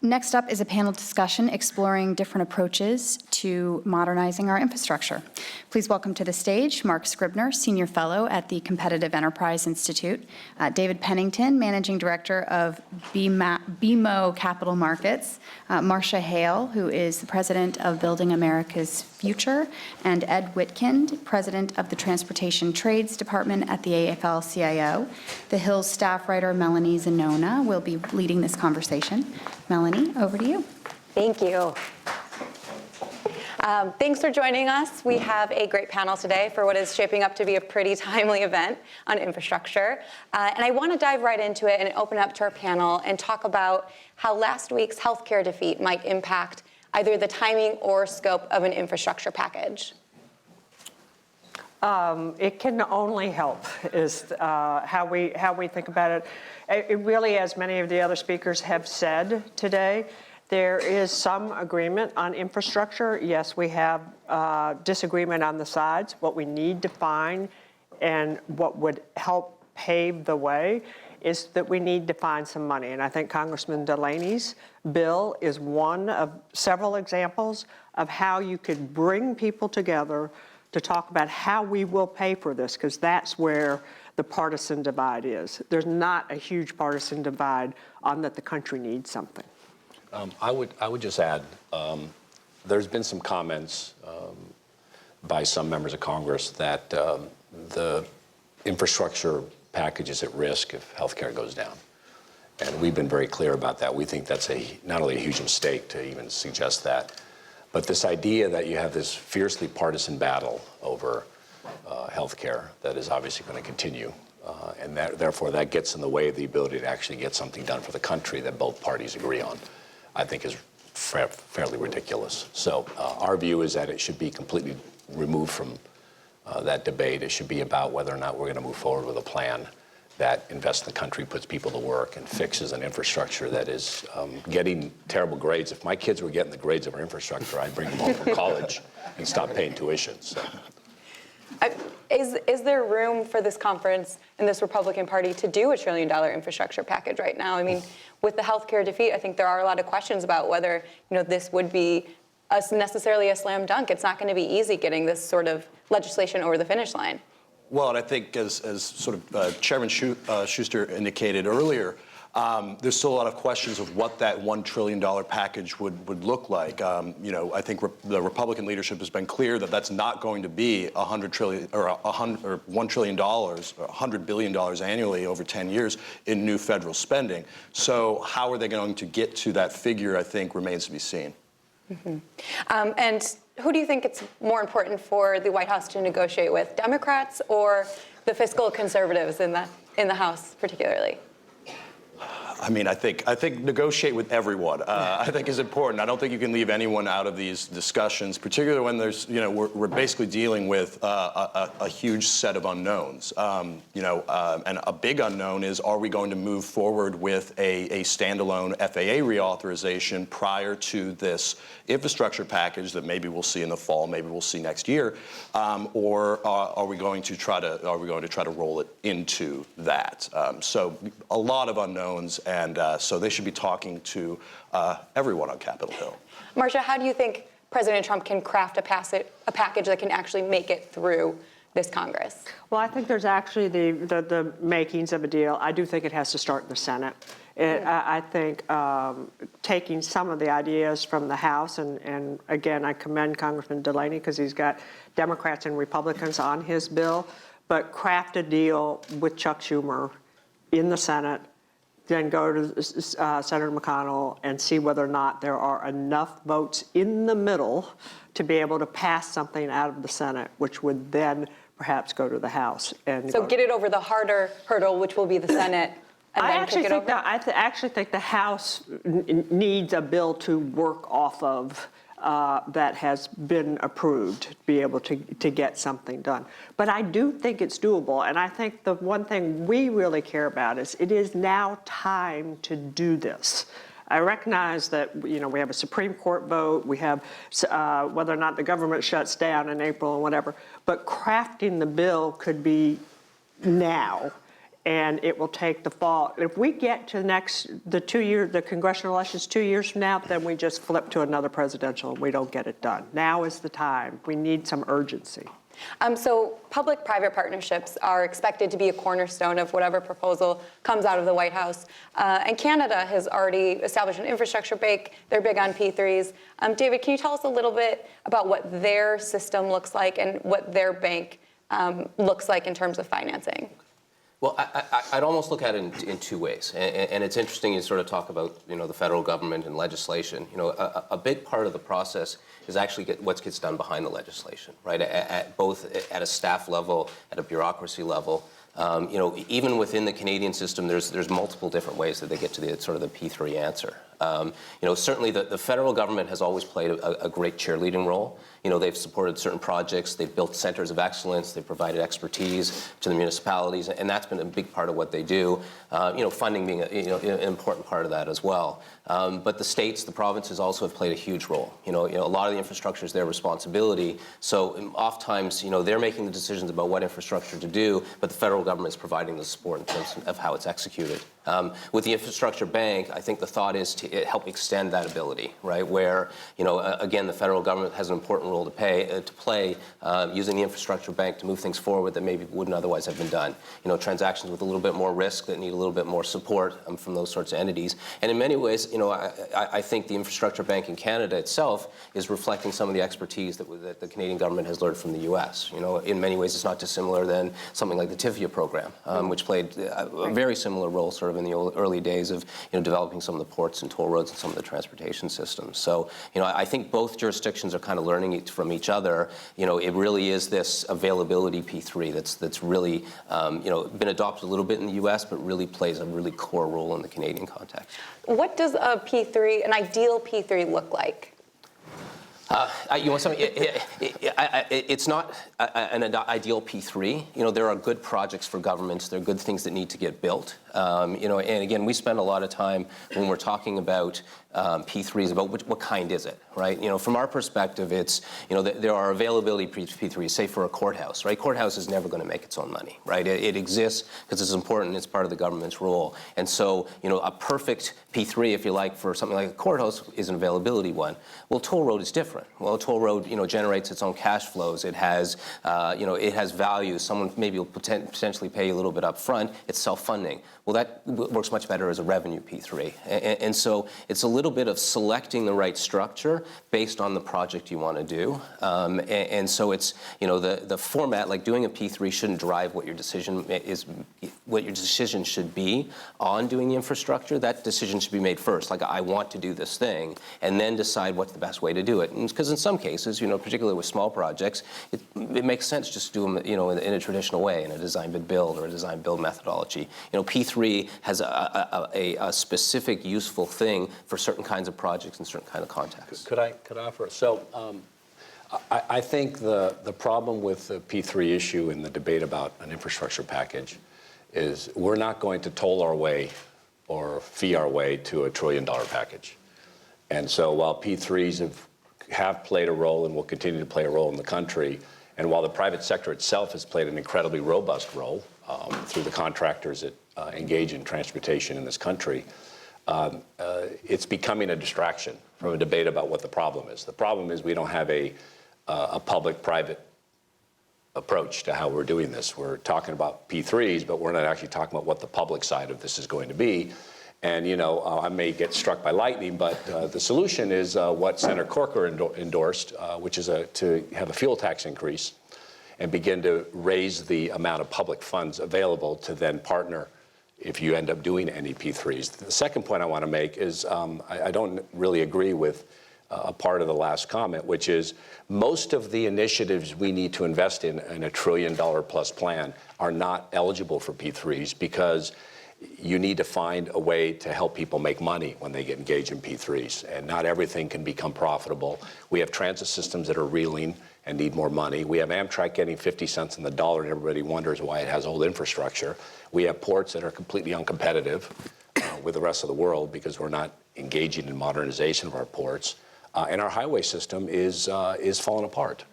Next up is a panel discussion exploring different approaches to modernizing our infrastructure. Please welcome to the stage Mark Scribner, Senior Fellow at the Competitive Enterprise Institute, David Pennington, Managing Director of BMO Capital Markets, Marcia Hale, who is the President of Building America's Future, and Ed Whitkind, President of the Transportation Trades Department at the AFL-CIO. The Hills staff writer Melanie Zanona will be leading this conversation. Melanie, over to you. Thank you. Thanks for joining us. We have a great panel today for what is shaping up to be a pretty timely event on infrastructure. And I want to dive right into it and open up to our panel and talk about how last week's healthcare defeat might impact either the timing or scope of an infrastructure package. It can only help is how we think about it. It really, as many of the other speakers have said today, there is some agreement on infrastructure. Yes, we have disagreement on the sides. What we need to find and what would help pave the way is that we need to find some money. And I think Congressman Delaney's bill is one of several examples of how you could bring people together to talk about how we will pay for this, because that's where the partisan divide is. There's not a huge partisan divide on that the country needs something. I would just add, there's been some comments by some members of Congress that the infrastructure package is at risk if healthcare goes down. And we've been very clear about that. We think that's not only a huge mistake to even suggest that, but this idea that you have this fiercely partisan battle over healthcare that is obviously going to continue, and therefore that gets in the way of the ability to actually get something done for the country that both parties agree on, I think is fairly ridiculous. So our view is that it should be completely removed from that debate. It should be about whether or not we're going to move forward with a plan that invests in the country, puts people to work, and fixes an infrastructure that is getting terrible grades. If my kids were getting the grades of our infrastructure, I'd bring them home from college and stop paying tuition. So. Is there room for this conference and this Republican Party to do $1 trillion infrastructure package right now? I mean, with the healthcare defeat, I think there are a lot of questions about whether this would be necessarily a slam dunk. It's not going to be easy getting this sort of legislation over the finish line. Well, and I think as sort of Chairman Schuster indicated earlier, there's still a lot of questions of what that $1 trillion package would look like. I think the Republican leadership has been clear that that's not going to be $100 trillion or $1 trillion, or $100 billion annually over 10 years in new federal spending. So how are they going to get to that figure, I think, remains to be seen. Mm-hmm. And who do you think it's more important for the White House to negotiate with, Democrats or the fiscal conservatives in the House particularly? I mean, I think negotiate with everyone. I think is important. I don't think you can leave anyone out of these discussions, particularly when there's, we're basically dealing with a huge set of unknowns. And a big unknown is, are we going to move forward with a standalone FAA reauthorization prior to this infrastructure package that maybe we'll see in the fall, maybe we'll see next year, or are we going to try to roll it into that? So a lot of unknowns. And so they should be talking to everyone on Capitol Hill. Marcia, how do you think President Trump can craft a package that can actually make it through this Congress? Well, I think there's actually the makings of a deal. I do think it has to start in the Senate. I think taking some of the ideas from the House, and again, I commend Congressman Delaney because he's got Democrats and Republicans on his bill, but craft a deal with Chuck Schumer in the Senate, then go to Senator McConnell and see whether or not there are enough votes in the middle to be able to pass something out of the Senate, which would then perhaps go to the House. So get it over the harder hurdle, which will be the Senate, and I then actually kick it think over? I actually think the House needs a bill to work off of that has been approved to be able to get something done. But I do think it's doable, and I think the one thing we really care about is it is now time to do this. I recognize that we have a Supreme Court vote, we have whether or not the government shuts down in April or whatever, but crafting the bill could be now. and it will take the fall. If we get to the congressional elections 2 years from now, then we just flip to another presidential and we don't get it done. Now is the time. We need some urgency. So public-private partnerships are expected to be a cornerstone of whatever proposal comes out of the White House. And Canada has already established an infrastructure bank. They're big on P3s. David, can you tell us a little bit about what their system looks like and what their bank looks like in terms of financing? Well, I'd almost look at it in two ways, and it's interesting you sort of talk about the federal government and legislation. A big part of the process is actually what gets done behind the legislation, right? Both at a staff level, at a bureaucracy level. Even within the Canadian system, there's multiple different ways that they get to the sort of the P3 answer. Certainly the federal government has always played a great cheerleading role. They've supported certain projects, they've built centers of excellence, they've provided expertise to the municipalities, and that's been a big part of what they do. Funding being an important part of that as well. But the states, the provinces also have played a huge role. A lot of the infrastructure is their responsibility. So oftentimes, they're making the decisions about what infrastructure to do, but the federal government is providing the support in terms of how it's executed. With the infrastructure bank, I think the thought is to help extend that ability, right? Where, again, the federal government has an important role to play using the infrastructure bank to move things forward that maybe wouldn't otherwise have been done. Transactions with a little bit more risk that need a little bit more support from those sorts of entities. And in many ways, I think the infrastructure bank in Canada itself is reflecting some of the expertise that the Canadian government has learned from the U.S. In many ways, it's not dissimilar than something like the TIFIA program, which played a very similar role sort of in the early days of developing some of the ports and toll roads and some of the transportation systems. So I think both jurisdictions are kind of learning from each other. It really is this availability P3 that's really been adopted a little bit in the U.S. but really plays a really core role in the Canadian context. What does a P3, an ideal P3, look like? You want something? It's not an ideal P3. There are good projects for governments. There are good things that need to get built. And again, we spend a lot of time when we're talking about P3s about what kind is it, right? From our perspective, it's, there are availability P3s, say for a courthouse, right? Courthouse is never going to make its own money, right? It exists because it's important, it's part of the government's role. And so, a perfect P3, if you like, for something like a courthouse is an availability one. Well, toll road is different. Well, a toll road, generates its own cash flows. It has, it has value. Someone maybe will potentially pay you a little bit up front. It's self-funding. Well, that works much better as a revenue P3. And so it's a little bit of selecting the right structure based on the project you want to do. And so it's, the format, like doing a P3 shouldn't drive what your decision should be on doing the infrastructure. That decision should be made first. Like, I want to do this thing, and then decide what's the best way to do it. Because in some cases, particularly with small projects, it makes sense just to do them, in a traditional way, in a design bid build or a design build methodology. P3 has a specific useful thing for certain kinds of projects in certain kind of contexts. Could I offer? So I think the problem with the P3 issue and the debate about an infrastructure package is we're not going to toll our way or fee our way to $1 trillion package. And so while P3s have played a role and will continue to play a role in the country, and while the private sector itself has played an incredibly robust role through the contractors that engage in transportation in this country, it's becoming a distraction from a debate about what the problem is. The problem is we don't have a public-private approach to how we're doing this. We're talking about P3s, but we're not actually talking about what the public side of this is going to be. And, I may get struck by lightning, but the solution is what Senator Corker endorsed, which is to have a fuel tax increase and begin to raise the amount of public funds available to then partner if you end up doing any P3s. The second point I want to make is I don't really agree with a part of the last comment, which is most of the initiatives we need to invest in a $1 trillion plus plan are not eligible for P3s because you need to find a way to help people make money when they get engaged in P3s, and not everything can become profitable. We have transit systems that are reeling and need more money. We have Amtrak getting 50 cents on the dollar, and everybody wonders why it has old infrastructure. We have ports that are completely uncompetitive with the rest of the world because we're not engaging in modernization of our ports. And our highway system is falling apart.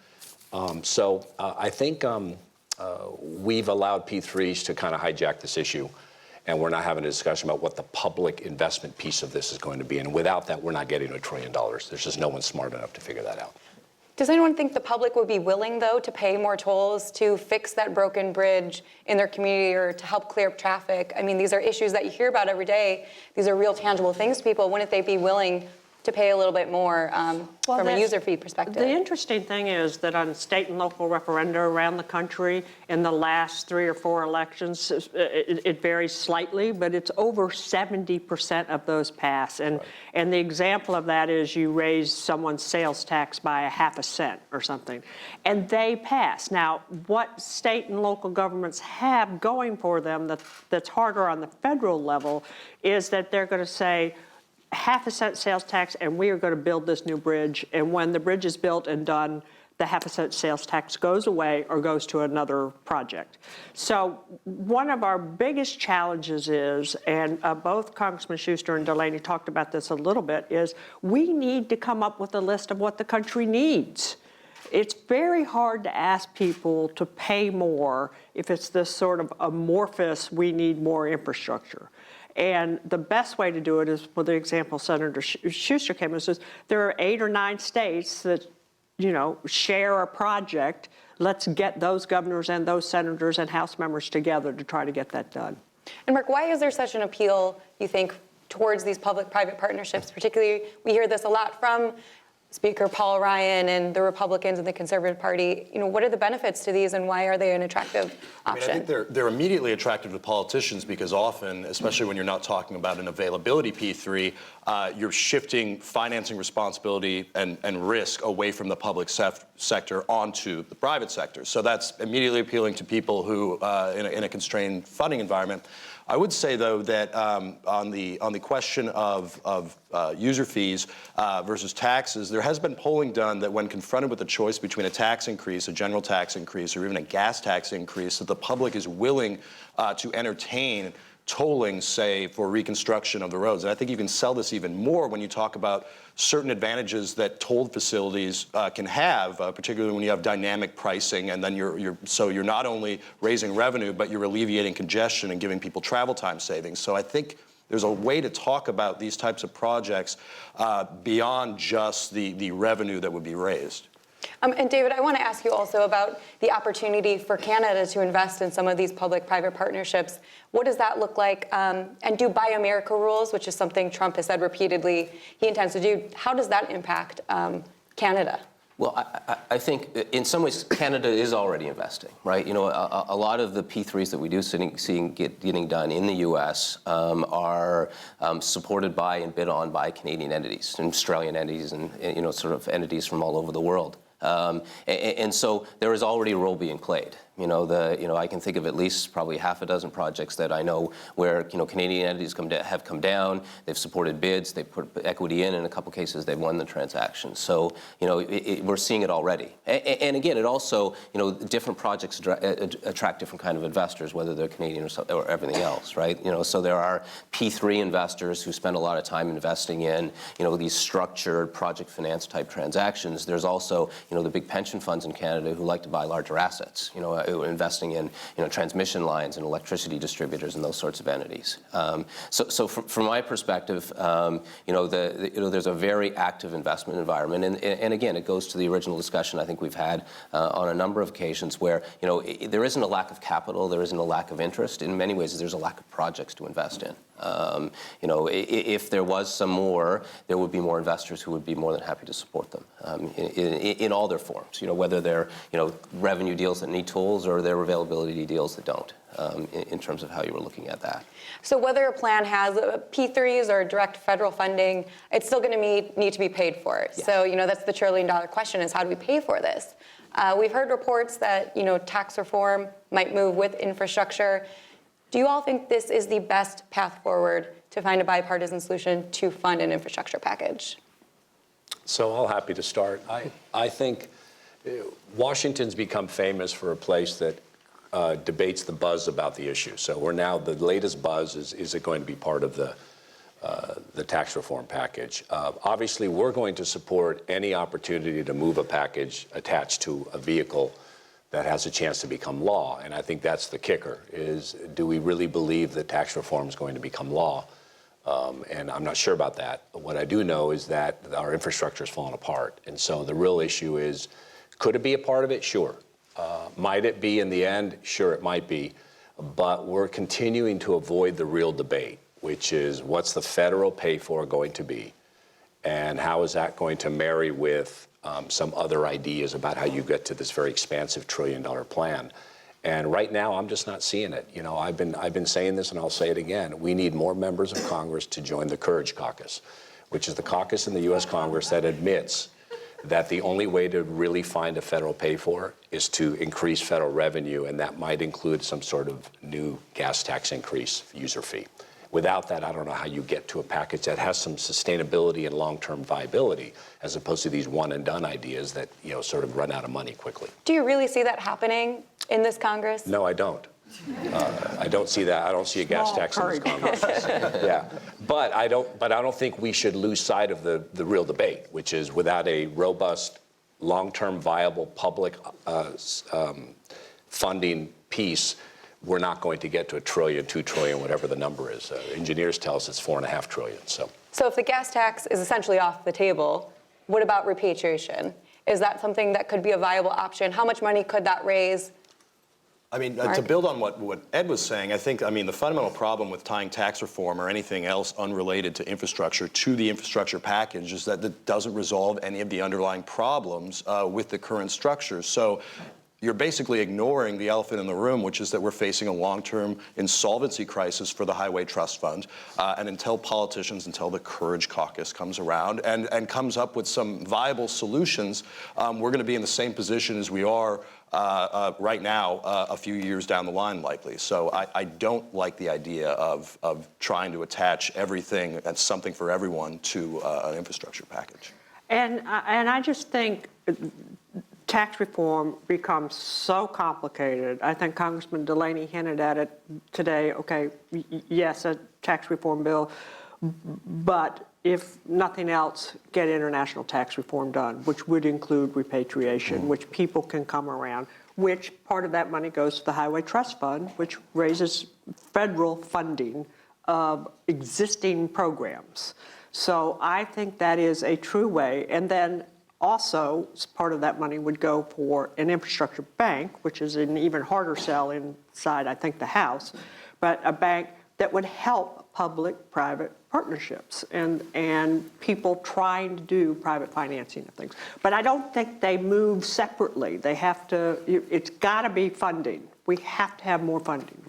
So I think we've allowed P3s to kind of hijack this issue, and we're not having a discussion about what the public investment piece of this is going to be. And without that, we're not getting to $1 trillion. There's just no one smart enough to figure that out. Does anyone think the public would be willing, though, to pay more tolls to fix that broken bridge in their community or to help clear up traffic? I mean, these are issues that you hear about every day. These are real, tangible things to people. Wouldn't they be willing to pay a little bit more from a user fee perspective? The interesting thing is that on state and local referenda around the country, in the last 3 or 4 elections, it varies slightly, but it's over 70% of those pass. And the example of that is you raise someone's sales tax by 0.5 cent or something, and they pass. Now, what state and local governments have going for them that's harder on the federal level is that they're going to say, 0.5 cent sales tax, and we are going to build this new bridge. And when the bridge is built and done, the 0.5 cent sales tax goes away or goes to another project. So one of our biggest challenges is, and both Congressman Schuster and Delaney talked about this a little bit, is we need to come up with a list of what the country needs. It's very hard to ask people to pay more if it's this sort of amorphous, we need more infrastructure. And the best way to do it is, for the example Senator Schuster came and says, there are 8 or 9 states that, share a project. Let's get those governors and those senators and House members together to try to get that done. And Mark, why is there such an appeal, you think, towards these public-private partnerships? Particularly, we hear this a lot from Speaker Paul Ryan and the Republicans and the Conservative Party. What are the benefits to these, and why are they an attractive option? I think they're immediately attractive to politicians because often, especially when you're not talking about an availability P3, you're shifting financing responsibility and risk away from the public sector onto the private sector. So that's immediately appealing to people who, in a constrained funding environment. I would say, though, that on the question of user fees versus taxes, there has been polling done that when confronted with a choice between a tax increase, a general tax increase, or even a gas tax increase, that the public is willing to entertain tolling, say, for reconstruction of the roads. And I think you can sell this even more when you talk about certain advantages that tolled facilities can have, particularly when you have dynamic pricing, and then you're not only raising revenue, but you're alleviating congestion and giving people travel time savings. So I think there's a way to talk about these types of projects beyond just the revenue that would be raised. And David, I want to ask you also about the opportunity for Canada to invest in some of these public-private partnerships. What does that look like? And do Buy America rules, which is something Trump has said repeatedly he intends to do, how does that impact Canada? Well, I think in some ways Canada is already investing, right? A lot of the P3s that we do see getting done in the U.S. Are supported by and bid on by Canadian entities, and Australian entities, and sort of entities from all over the world. And so there is already a role being played. I can think of at least probably 6 projects that I know where Canadian entities have come down. They've supported bids. They've put equity in. In a couple cases, they've won the transaction. So we're seeing it already. And again, it also different projects attract different kind of investors, whether they're Canadian or everything else, right? So there are P3 investors who spend a lot of time investing in these structured project finance type transactions. There's also the big pension funds in Canada who like to buy larger assets. Investing in transmission lines and electricity distributors and those sorts of entities. So from my perspective, there's a very active investment environment, and again, it goes to the original discussion I think we've had on a number of occasions where there isn't a lack of capital, there isn't a lack of interest. In many ways, there's a lack of projects to invest in. If there was some more, there would be more investors who would be more than happy to support them in all their forms. Whether they're revenue deals that need tools or they're availability deals that don't. In terms of how you were looking at that. So whether a plan has P3s or direct federal funding, it's still going to need to be paid for. Yes. So that's the $1 trillion question: is how do we pay for this? We've heard reports that tax reform might move with infrastructure. Do you all think this is the best path forward to find a bipartisan solution to fund an infrastructure package? So I'm happy to start. I think Washington's become famous for a place that debates the buzz about the issue. So the latest buzz is it going to be part of the tax reform package? Obviously, we're going to support any opportunity to move a package attached to a vehicle that has a chance to become law. And I think that's the kicker, is do we really believe that tax reform is going to become law? And I'm not sure about that. But what I do know is that our infrastructure is falling apart. And so the real issue is, could it be a part of it? Sure. Might it be in the end? Sure, it might be. But we're continuing to avoid the real debate, which is what's the federal pay for going to be? And how is that going to marry with some other ideas about how you get to this very expansive $1 trillion plan? And right now, I'm just not seeing it. You know, I've been saying this, and I'll say it again. We need more members of Congress to join the Courage Caucus, which is the caucus in the U.S. Congress that admits that the only way to really find a federal pay for is to increase federal revenue, and that might include some sort of new gas tax increase, user fee. Without that, I don't know how you get to a package that has some sustainability and long-term viability, as opposed to these one-and-done ideas that, you know, sort of run out of money quickly. Do you really see that happening in this Congress? No, I don't. I don't see that. I don't see a gas tax in this Congress. Yeah, but I don't think we should lose sight of the real debate, which is without a robust, long-term, viable public funding piece, we're not going to get to $1 trillion, $2 trillion, whatever the number is. Engineers tell us it's $4.5 trillion. So if the gas tax is essentially off the table, what about repatriation? Is that something that could be a viable option? How much money could that raise? I mean, to build on what Ed was saying, I think, the fundamental problem with tying tax reform or anything else unrelated to infrastructure to the infrastructure package is that it doesn't resolve any of the underlying problems with the current structures. So you're basically ignoring the elephant in the room, which is that we're facing a long-term insolvency crisis for the Highway Trust Fund. And until the Courage Caucus comes around and comes up with some viable solutions, we're going to be in the same position as we are right now, a few years down the line, likely. So I don't like the idea of trying to attach everything and something for everyone to an infrastructure package. And I just think tax reform becomes so complicated. I think Congressman Delaney hinted at it today. Okay, yes, a tax reform bill, but if nothing else, get international tax reform done, which would include repatriation, which people can come around, which part of that money goes to the Highway Trust Fund, which raises federal funding of existing programs. So I think that is a true way. And then also, part of that money would go for an infrastructure bank, which is an even harder sell inside, I think, the House, but a bank that would help public-private partnerships and people trying to do private financing of things. But I don't think they move separately. They have to, it's got to be funding. We have to have more funding.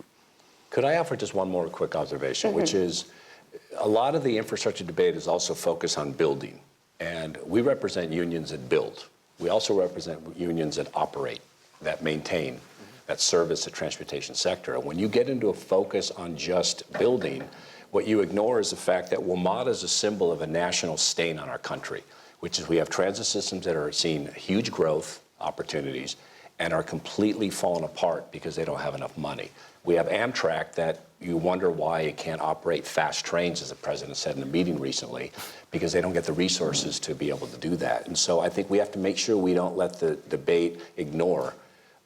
Could I offer just one more quick observation, which is a lot of the infrastructure debate is also focused on building. And we represent unions that build. We also represent unions that operate, that maintain, that service the transportation sector. And when you get into a focus on just building, what you ignore is the fact that WMATA is a symbol of a national stain on our country, which is we have transit systems that are seeing huge growth opportunities and are completely falling apart because they don't have enough money. We have Amtrak that you wonder why it can't operate fast trains, as the president said in a meeting recently, because they don't get the resources to be able to do that. And so I think we have to make sure we don't let the debate ignore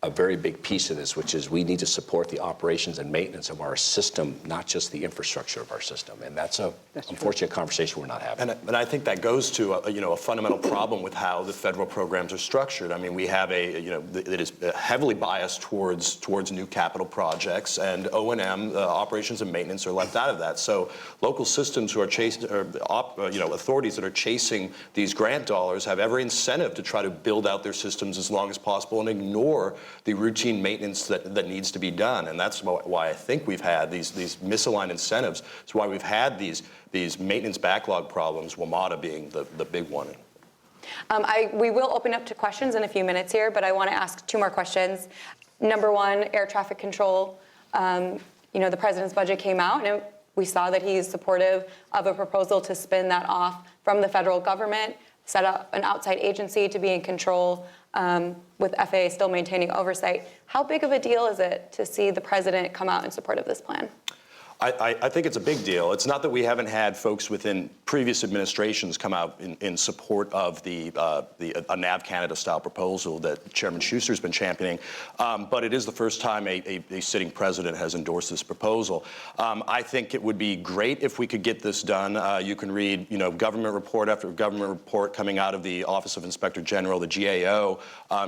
a very big piece of this, which is we need to support the operations and maintenance of our system, not just the infrastructure of our system. And that's an unfortunate conversation we're not having. And I think that goes to a fundamental problem with how the federal programs are structured. I mean, we have that is heavily biased towards new capital projects, and O&M, operations and maintenance, are left out of that. So local systems who are chasing, authorities that are chasing these grant dollars have every incentive to try to build out their systems as long as possible and ignore the routine maintenance that needs to be done. And that's why I think we've had these misaligned incentives. It's why we've had these maintenance backlog problems, WMATA being the big one. We will open up to questions in a few minutes here, but I want to ask two more questions. Number one, air traffic control. The president's budget came out, and we saw that he's supportive of a proposal to spin that off from the federal government, set up an outside agency to be in control, with FAA still maintaining oversight. How big of a deal is it to see the president come out in support of this plan? I think it's a big deal. It's not that we haven't had folks within previous administrations come out in support of a NAV Canada-style proposal that Chairman Schuster's been championing, but it is the first time a sitting president has endorsed this proposal. I think it would be great if we could get this done. You can read, government report after government report coming out of the Office of Inspector General, the GAO,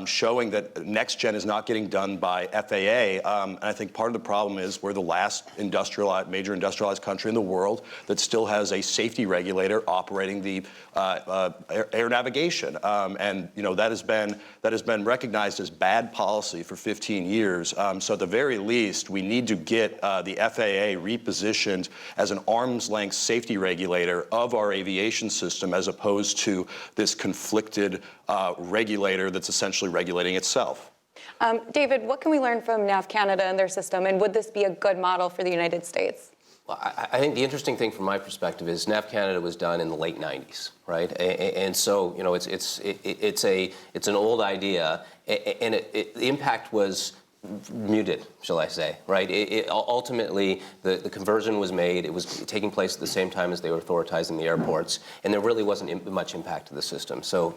showing that NextGen is not getting done by FAA. And I think part of the problem is we're the last major industrialized country in the world that still has a safety regulator operating the air navigation. And that has been recognized as bad policy for 15 years. So at the very least, we need to get the FAA repositioned as an arm's length safety regulator of our aviation system, as opposed to this conflicted regulator that's essentially regulating itself. David, what can we learn from NAV Canada and their system, and would this be a good model for the United States? Well, I think the interesting thing from my perspective is NAV Canada was done in the late '90s, right? And so it's an old idea, and the impact was muted, shall I say, right? Ultimately, the conversion was made. It was taking place at the same time as they were authorizing the airports, and there really wasn't much impact to the system. So,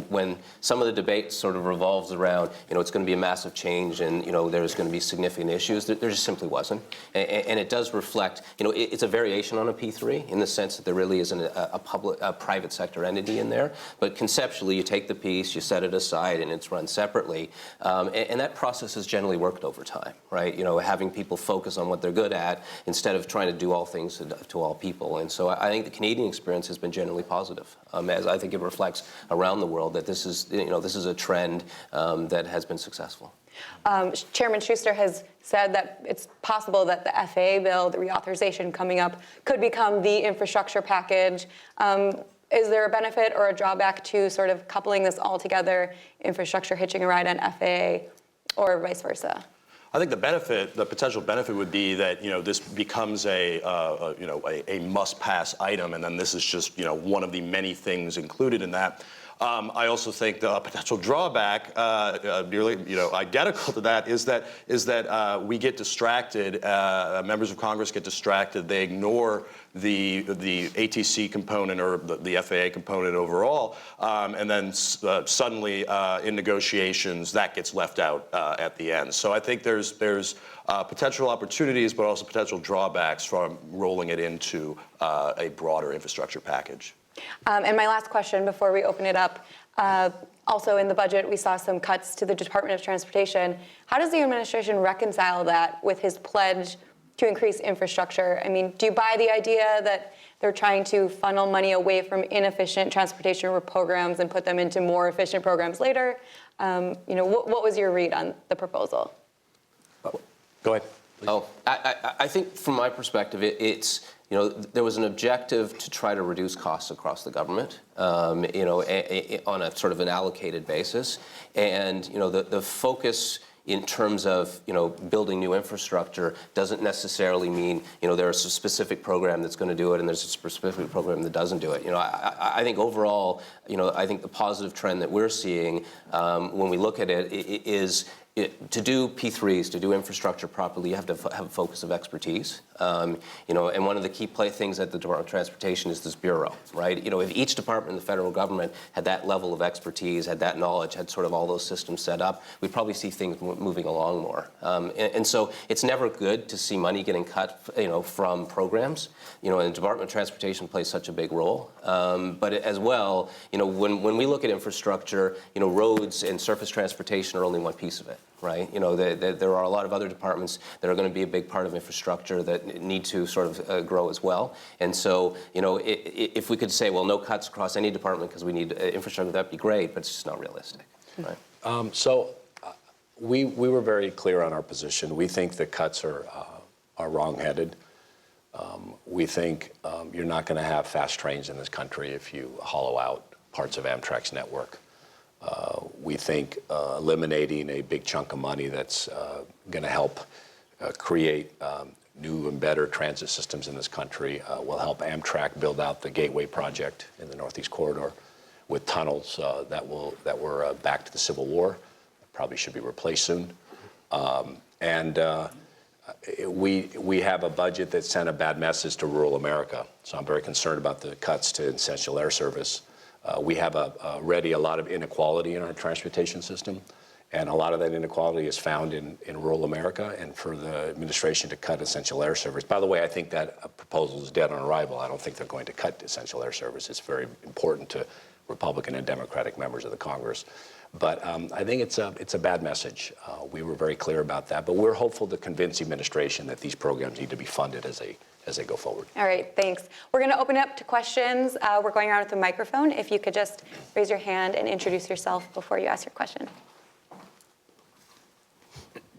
when some of the debate sort of revolves around, it's going to be a massive change and, there's going to be significant issues, there just simply wasn't. And it does reflect, it's a variation on a P3 in the sense that there really isn't a private sector entity in there. But conceptually, you take the piece, you set it aside, and it's run separately. And that process has generally worked over time, right? Having people focus on what they're good at instead of trying to do all things to all people. And so I think the Canadian experience has been generally positive, as I think it reflects around the world that this is a trend that has been successful. Chairman Schuster has said that it's possible that the FAA bill, the reauthorization coming up, could become the infrastructure package. Is there a benefit or a drawback to sort of coupling this all together, infrastructure hitching a ride on FAA, or vice versa? I think the potential benefit would be that this becomes a must-pass item, and then this is just one of the many things included in that. I also think the potential drawback, nearly identical to that, is that we get distracted. Members of Congress get distracted. They ignore the ATC component or the FAA component overall, and then suddenly in negotiations that gets left out at the end. So I think there's potential opportunities, but also potential drawbacks from rolling it into a broader infrastructure package. And my last question before we open it up, also in the budget we saw some cuts to the Department of Transportation. How does the administration reconcile that with his pledge to increase infrastructure? I mean, do you buy the idea that they're trying to funnel money away from inefficient transportation programs and put them into more efficient programs later? What was your read on the proposal? Go ahead. Please. Oh, I think from my perspective, there was an objective to try to reduce costs across the government, on a sort of an allocated basis, and the focus in terms of building new infrastructure doesn't necessarily mean there's a specific program that's going to do it and there's a specific program that doesn't do it. I think overall, I think the positive trend that we're seeing when we look at it is. To do P3s, to do infrastructure properly, you have to have a focus of expertise. And one of the key things at the Department of Transportation is this bureau, right? If each department in the federal government had that level of expertise, had that knowledge, had sort of all those systems set up, we'd probably see things moving along more. And so it's never good to see money getting cut, from programs. And the Department of Transportation plays such a big role. But as well, when we look at infrastructure, roads and surface transportation are only one piece of it. Right, there are a lot of other departments that are going to be a big part of infrastructure that need to sort of grow as well. And so, if we could say, well, no cuts across any department because we need infrastructure, that'd be great, but it's just not realistic. Right? We were very clear on our position. We think the cuts are wrong-headed. We think you're not going to have fast trains in this country if you hollow out parts of Amtrak's network. We think eliminating a big chunk of money that's going to help create new and better transit systems in this country will help Amtrak build out the Gateway project in the Northeast Corridor with tunnels that were back to the Civil War, probably should be replaced soon. we have a budget that sent a bad message to rural America. So I'm very concerned about the cuts to essential air service. We have already a lot of inequality in our transportation system, and a lot of that inequality is found in rural America, and for the administration to cut essential air service. By the way, I think that proposal is dead on arrival. I don't think they're going to cut essential air service. It's very important to Republican and Democratic members of the Congress. But I think it's a bad message. We were very clear about that, but we're hopeful to convince the administration that these programs need to be funded as they go forward. All right, thanks. We're going to open it up to questions. We're going around with the microphone. If you could just raise your hand and introduce yourself before you ask your question.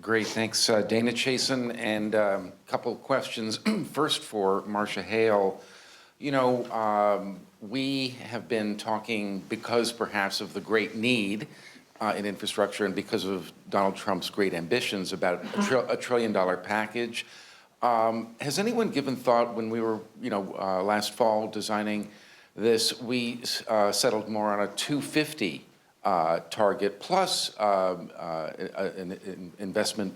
Great, thanks. Dana Chasen, and a couple of questions. First for Marcia Hale. You know, we have been talking, because perhaps of the great need in infrastructure and because of Donald Trump's great ambitions, about a $1 trillion package. Has anyone given thought, when we were, last fall designing this, we settled more on a 250 target plus an investment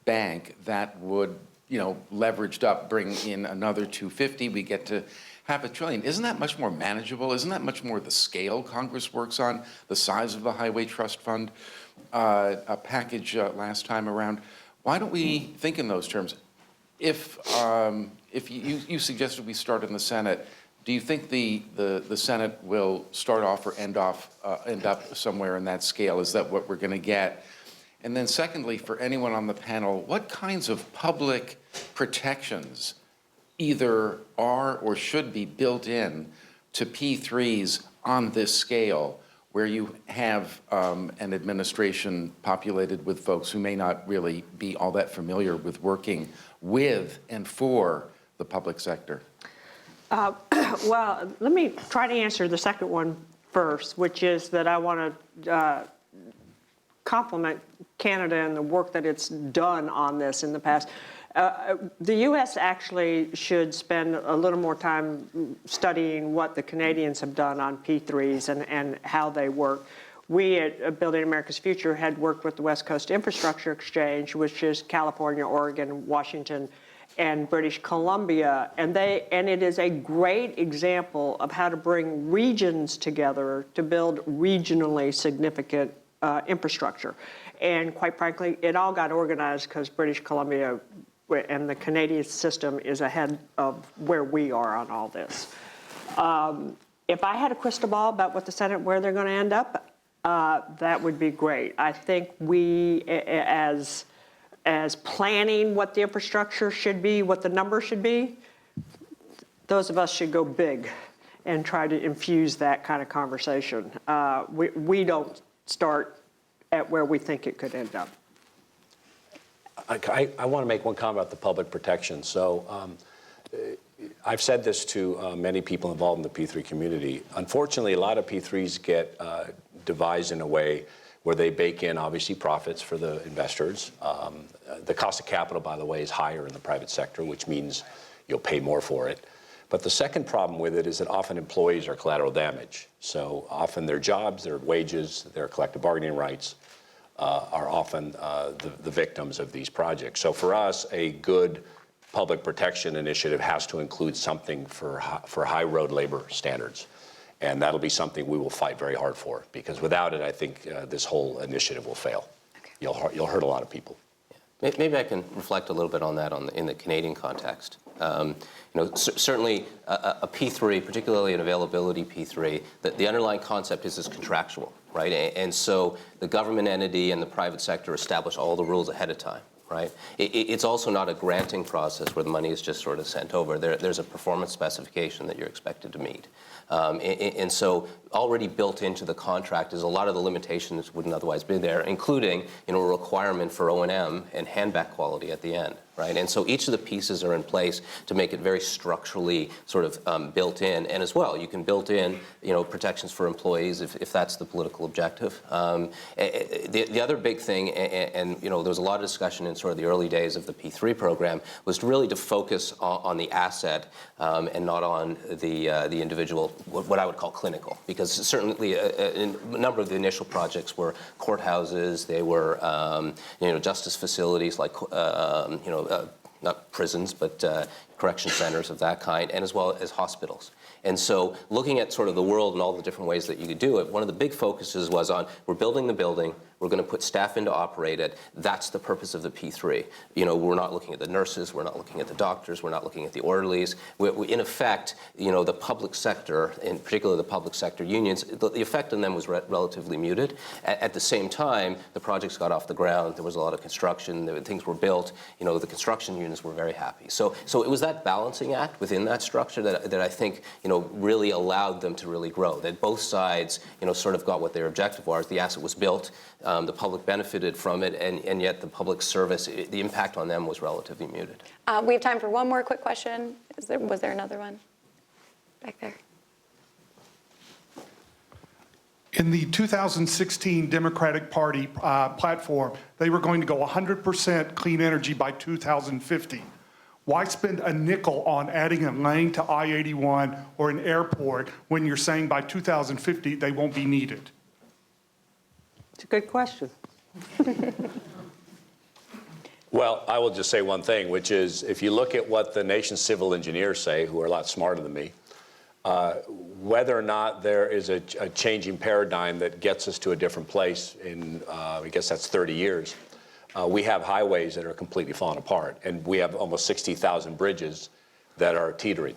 bank that would, leveraged up, bring in another 250. We get to $500 billion. Isn't that much more manageable? Isn't that much more the scale Congress works on, the size of the Highway Trust Fund package last time around? Why don't we think in those terms? If you suggested we start in the Senate, do you think the Senate will start off or end up somewhere in that scale? Is that what we're going to get? And then secondly, for anyone on the panel, what kinds of public protections either are or should be built in to P3s on this scale, where you have an administration populated with folks who may not really be all that familiar with working with and for the public sector? Well, let me try to answer the second one first, which is that I want to compliment Canada and the work that it's done on this in the past. The U.S. actually should spend a little more time studying what the Canadians have done on P3s and how they work. We at Building America's Future had worked with the West Coast Infrastructure Exchange, which is California, Oregon, Washington, and British Columbia, and it is a great example of how to bring regions together to build regionally significant infrastructure. And quite frankly, it all got organized because British Columbia and the Canadian system is ahead of where we are on all this. If I had a crystal ball about what the Senate, where they're going to end up, that would be great. I think we, as planning what the infrastructure should be, what the number should be, those of us should go big and try to infuse that kind of conversation. We don't start at where we think it could end up. I want to make one comment about the public protection. So I've said this to many people involved in the P3 community. Unfortunately, a lot of P3s get devised in a way where they bake in, obviously, profits for the investors. The cost of capital, by the way, is higher in the private sector, which means you'll pay more for it. But the second problem with it is that often employees are collateral damage. So often their jobs, their wages, their collective bargaining rights are often the victims of these projects. So for us, a good public protection initiative has to include something for high road labor standards. And that'll be something we will fight very hard for, because without it, I think this whole initiative will fail. Okay. You'll hurt a lot of people. Yeah. Maybe I can reflect a little bit on that in the Canadian context. Certainly a P3, particularly an availability P3, the underlying concept is contractual, right? And so the government entity and the private sector establish all the rules ahead of time. Right? It's also not a granting process where the money is just sort of sent over. There's a performance specification that you're expected to meet. And so already built into the contract is a lot of the limitations that wouldn't otherwise be there, including a requirement for O&M and handback quality at the end. right? And so each of the pieces are in place to make it very structurally sort of built in. And as well, you can build in, protections for employees if that's the political objective. The other big thing, and there was a lot of discussion in sort of the early days of the P3 program, was really to focus on the asset and not on the individual, what I would call clinical, because certainly a number of the initial projects were courthouses, they were justice facilities like not prisons, but correction centers of that kind, and as well as hospitals. And so looking at sort of the world and all the different ways that you could do it, one of the big focuses was on, we're building the building, we're going to put staff in to operate it. That's the purpose of the P3. We're not looking at the nurses, we're not looking at the doctors, we're not looking at the orderlies. We in effect, the public sector, in particular the public sector unions, the effect on them was relatively muted. At the same time, the projects got off the ground, there was a lot of construction, things were built, the construction unions were very happy. So it was that balancing act within that structure that I think, really allowed them to really grow. That both sides, sort of got what their objective was. The asset was built, the public benefited from it, and yet the public service, the impact on them was relatively muted. We have time for one more quick question. Was there another one back there? In the 2016 Democratic Party platform, they were going to go 100% clean energy by 2050. Why spend a nickel on adding a lane to I-81 or an airport when you're saying by 2050 they won't be needed? It's a good question. Well, I will just say one thing, which is if you look at what the nation's civil engineers say, who are a lot smarter than me, whether or not there is a changing paradigm that gets us to a different place in, I guess that's 30 years, we have highways that are completely falling apart, and we have almost 60,000 bridges that are teetering.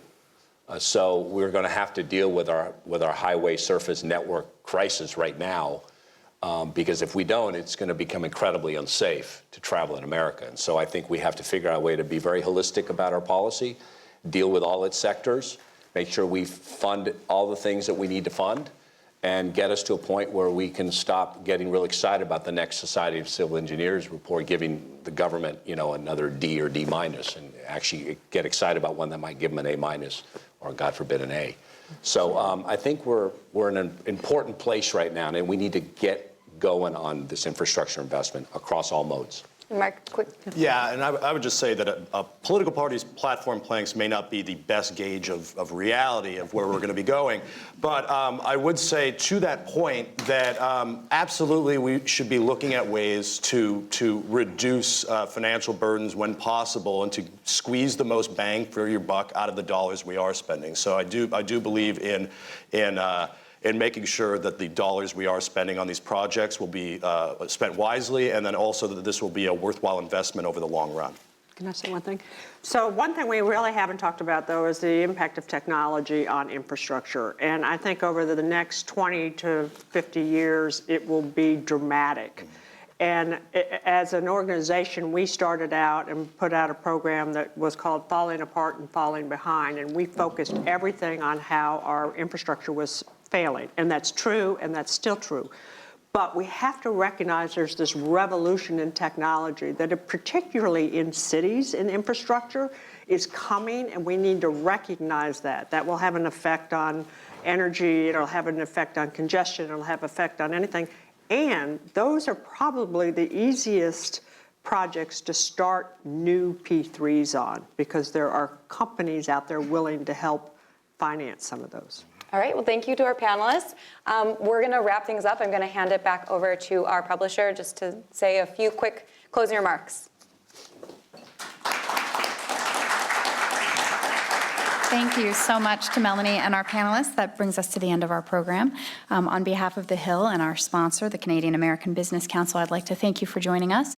So we're going to have to deal with our highway surface network crisis right now, because if we don't, it's going to become incredibly unsafe to travel in America. And so I think we have to figure out a way to be very holistic about our policy, deal with all its sectors, make sure we fund all the things that we need to fund, and get us to a point where we can stop getting real excited about the next Society of Civil Engineers report giving the government, another D or D minus, and actually get excited about one that might give them an A minus or, God forbid, an A. So I think we're in an important place right now, and we need to get going on this infrastructure investment across all modes. Mark, quick. Yeah, and I would just say that a political party's platform planks may not be the best gauge of reality of where we're going to be going. But I would say to that point that absolutely we should be looking at ways to reduce financial burdens when possible and to squeeze the most bang for your buck out of the dollars we are spending. So I do believe in making sure that the dollars we are spending on these projects will be spent wisely, and then also that this will be a worthwhile investment over the long run. Can I say one thing? So one thing we really haven't talked about, though, is the impact of technology on infrastructure. And I think over the next 20 to 50 years, it will be dramatic. And as an organization, we started out and put out a program that was called Falling Apart and Falling Behind, and we focused everything on how our infrastructure was failing. And that's true, and that's still true. But we have to recognize there's this revolution in technology that, particularly in cities in infrastructure, is coming, and we need to recognize that. That will have an effect on energy, it'll have an effect on congestion, it'll have an effect on anything. And those are probably the easiest projects to start new P3s on, because there are companies out there willing to help finance some of those. All right, well, thank you to our panelists. We're going to wrap things up. I'm going to hand it back over to our publisher just to say a few quick closing remarks. Thank you so much to Melanie and our panelists. That brings us to the end of our program. On behalf of The Hill and our sponsor, the Canadian American Business Council, I'd like to thank you for joining us.